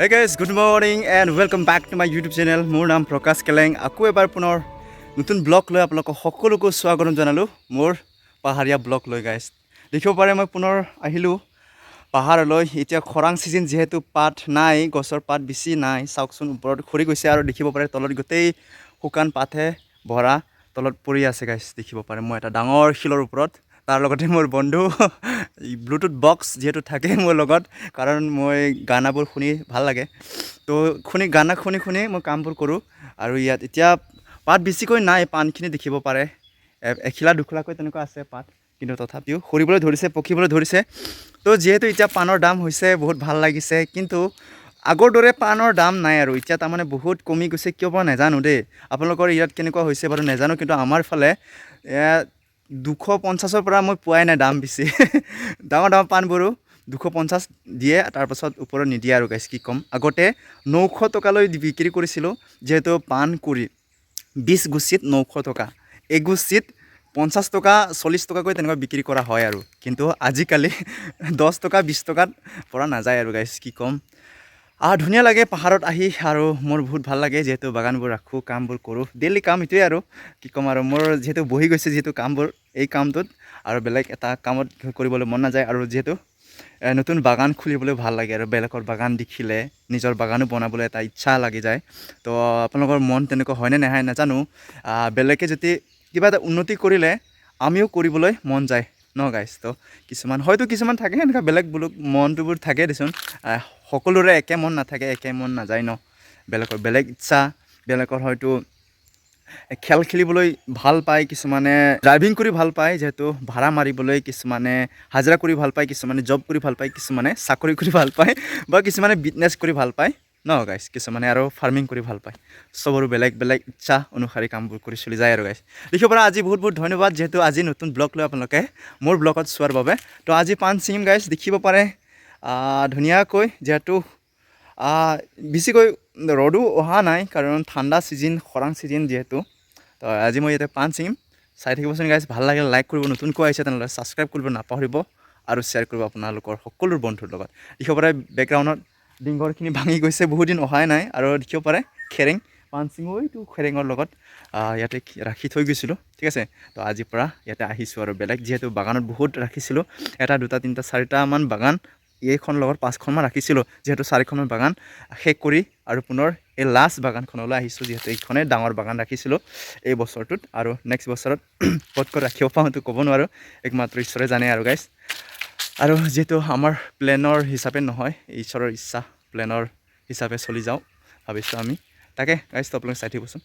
Hey guys, good morning and welcome back to my YouTube channel. মোৰ নাম প্ৰকাশ কেলেং আকৌ এবাৰ পুনৰ নতুন ব্লগ লৈ আপোনালোকক সকলোকে স্বাগতম জনালো মোৰ পাহাৰীয়া ব্লগ লৈ গাইছ দেখিব পাৰে মই পুনৰ আহিলো পাহাৰলৈ এতিয়া খৰাং সিজন যেহেতু পাত নাই গছৰ পাত বেছি নাই চাওকচোন ওপৰত খৰি গৈছে আৰু দেখিব পাৰে তলত গোটেই শুকান পাতে ভৰা তলত পৰি আছে গাইছ দেখিব পাৰে মই এটা ডাঙৰ শিলৰ ওপৰত তাৰ লগতে মোৰ বন্ধু ব্লুটুথ বক্স যেহেতু থাকে মোৰ লগত কাৰণ মই গানাবোৰ শুনি ভাল লাগে তো গানা শুনি মই কামবোৰ কৰোঁ আৰু ইয়াত এতিয়া পাত বেছিকৈ নাই পানখিনি দেখিব পাৰে এখিলা দুখলাকৈ তেনেকুৱা আছে পাত কিন্তু তথাপিও সৰিবলৈ ধৰিছে পকিবলৈ ধৰিছে তো যেহেতু এতিয়া পানৰ দাম হৈছে বহুত ভাল লাগিছে কিন্তু আগৰ দৰে পানৰ দাম নাই আৰু এতিয়া তাৰমানে বহুত কমি গৈছে কিয় বা নাজানো দেই আপোনালোকৰ ইয়াত কেনেকুৱা হৈছে বাৰু নাজানো কিন্তু আমাৰ ফালে 250ৰ পৰা মই পোৱাই নাই দাম বেছি ডাঙৰ পানবোৰো 250 দিয়ে তাৰপাছত ওপৰত নিদিয়ে আৰু গাইছ কি কম আগতে 900 টকালৈ বিক্ৰী কৰিছিলোঁ যেহেতু পান কৰি 20 গুছিত 900 টকা এগুছিত 50 টকা 40 টকাকৈ তেনেকুৱা বিক্ৰী কৰা হয় আৰু কিন্তু আজিকালি 10 টকা 20 টকাত পৰা নাযায় আৰু গাইছ কি কম ধুনীয়া লাগে পাহাৰত আহি আৰু মোৰ বহুত ভাল লাগে যেহেতু বাগানবোৰ ৰাখোঁ কামবোৰ কৰোঁ ডেইলি কাম এটোৱে আৰু কি ক'ম আৰু মোৰ যেহেতু বহি গৈছে যেহেতু কামবোৰ এই কামটোত আৰু বেলেগ এটা কামত কৰিবলৈ মন নাযায় আৰু যেহেতু নতুন বাগান খুলিবলৈ ভাল লাগে আৰু বেলেগৰ বাগান দেখিলে নিজৰ বাগানো বনাবলৈ এটা ইচ্ছা লাগি যায় তো আপোনালোকৰ মন তেনেকুৱা হয়নে নহয় নাজানো বেলেগে যদি কিবা এটা উন্নতি কৰিলে আমিও কৰিবলৈ মন যায় ন গাইছ তো কিছুমান থাকে এনেকুৱা বেলেগ মনটোবোৰ থাকে দেচোন সকলোৰে একে মন নাথাকে একে মন নাযায় ন বেলেগৰ বেলেগ ইচ্ছা বেলেগৰ হয়তো খেল খেলিবলৈ ভাল পায় কিছুমানে ড্ৰাইভিং কৰি ভাল পায় যেহেতু ভাড়া মাৰিবলৈ কিছুমানে হাজিৰা কৰি ভাল পায় কিছুমানে জব কৰি ভাল পায় কিছুমানে চাকৰি কৰি ভাল পায় বা কিছুমানে বিজনেছ কৰি ভাল পায় ন গাইছ কিছুমানে আৰু ফাৰ্মিং কৰি ভাল পায় চবৰো বেলেগ বেলেগ ইচ্ছা অনুসৰি কামবোৰ কৰি চলি যায় আৰু গাইছ দেখিব পৰা আজি বহুত বহুত ধন্যবাদ যেহেতু আজি নতুন ব্লগ লৈ আপোনালোকে মোৰ ব্লগত চোৱাৰ বাবে তো আজি পান ছিঙিম গাইছ দেখিব পাৰে ধুনীয়াকৈ যেহেতু বেছিকৈ ৰ'দো অহা নাই কাৰণ ঠাণ্ডা ছিজন খৰাং ছিজন যিহেতু তো আজি মই ইয়াতে পান ছিঙিম চাই থাকিবচোন গাইছ ভাল লাগিলে লাইক কৰিব নতুনকৈ আহিছে তেনেহ'লে ছাবস্ক্ৰাইব কৰিব নাপাহৰিব আৰু শ্বেয়াৰ কৰিব আপোনালোকৰ সকলো বন্ধুৰ লগত দেখিব পাৰে বেকগ্ৰাউণ্ডত ডিংগৰখিনি ভাঙি গৈছে বহুত দিন অহাই নাই আৰু দেখিব পাৰে খেৰেং পান ছিঙিটো খেৰেঙৰ লগত ইয়াতে ৰাখি থৈ গৈছিলোঁ ঠিক আছে তো আজিৰ পৰা ইয়াতে আহিছোঁ আৰু বেলেগ যিহেতু বাগানত বহুত ৰাখিছিলোঁ 1 2 3 4টামান বাগান এইখন লগত 5খনমান ৰাখিছিলোঁ যিহেতু 4খনমান বাগান শেষ কৰি আৰু পুনৰ এই লাষ্ট বাগানখনলৈ আহিছোঁ যিহেতু এইখনেই ডাঙৰ বাগান ৰাখিছিলোঁ এই বছৰটোত আৰু নেক্সট বছৰত ক'ত ৰাখিব পাওঁ সেইটো ক'ব নোৱাৰোঁ একমাত্ৰ ঈশ্বৰে জানে আৰু গাইছ আৰু যেহেতু আমাৰ প্লেনৰ হিচাপে নহয় ঈশ্বৰৰ ইচ্ছা প্লেনৰ হিচাপে চলি যাওঁ ভাবিছোঁ আমি তাকে গাইছ তো আপোনালোকে চাই থাকিবচোন